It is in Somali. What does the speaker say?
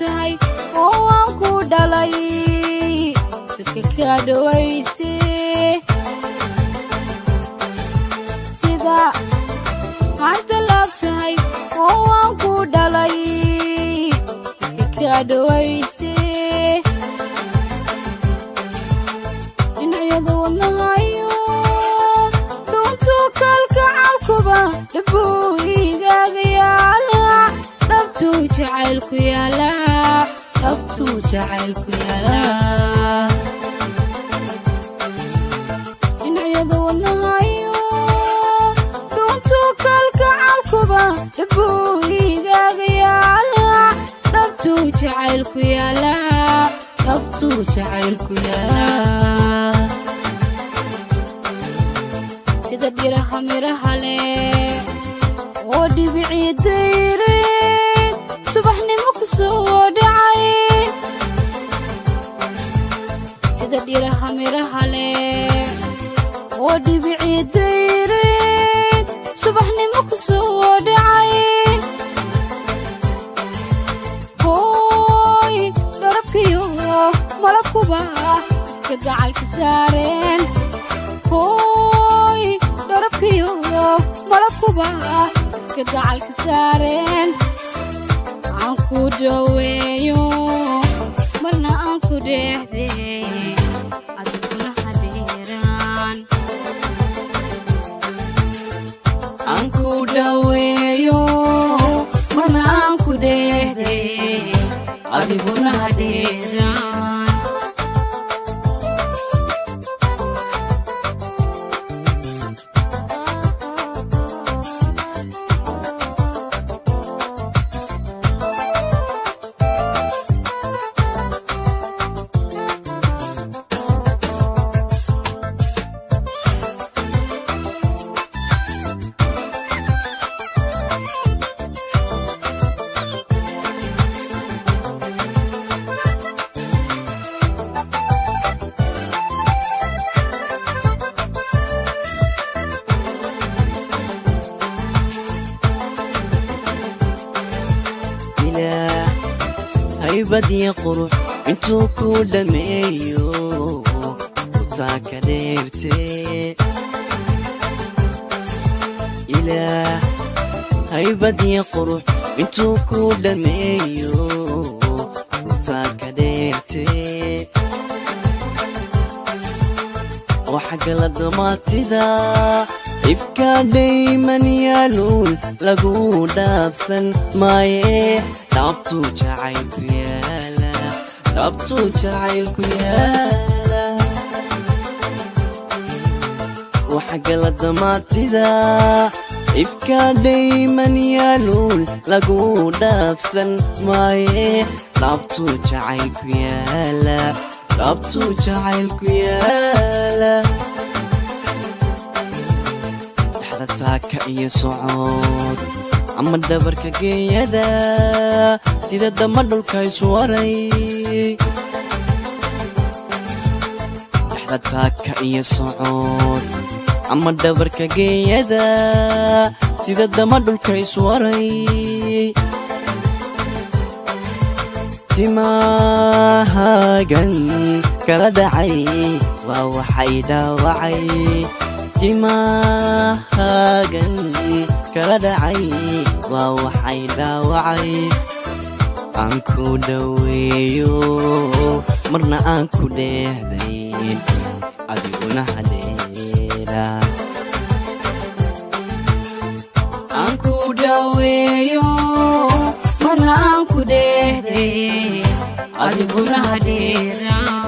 labtahay oo aan ku dhalay dadka ka dhawaystay sida maanta labtahay oo aan ku dhalay dadka ka dhawaystay dhinacyada wadnahayo dhuntu kalgacalkuba dhabuu igaaga yaala dhabtu jacaylku yaala dhabtu jacaylku yaala dhinacyada wadnahayo dhuntu kalgacalkuba dhabuu igaaga yaala dhabtu jacaylku yaala dhabtu jacaylku yaala sida dhiraha miraha leh oo dhibicii dayreed subaxnimo ku soo dhacay sida dhiraha miraha leh oo dhibicii dayreed subaxnimo ku soo dhacay hooy dharabkiyo malabkuba ka gacalka saareen hooy dharabkiyo malabkuba ka gacalka saareen aan ku dhaweeyo marna aan ku dheexday adiguna hadheeraan aan ku dhaweeyo marna aan ku dheexday adiguna hadheeraan بدي قروح انتو كل ميو وطاك ديرتي إله هاي بدي قروح انتو كل ميو وطاك ديرتي وحق الضمات ذا إفكا دايما يالون لقو دافسن مايه دابتو جعيلكو يالا دابتو جعيلكو يالا وحق الضمات ذا إفكا دايما يالون لقو دافسن مايه دابتو جعيلكو يالا دابتو جعيلكو يالا تاكا إيا صعود أما الدبركا قيادا سيدا دمدو الكايسواري لحظة تاكا إيا صعود أما الدبركا قيادا سيدا دمدو الكايسواري تماهاقن كلا دعي ووحي داوعي تماهاقن كلا دعي ووحي داوعي أنكو دويو مرنا أنكو ديهدين أديونا هدينا أنكو دويو مرنا أنكو ديهدين أديونا هدينا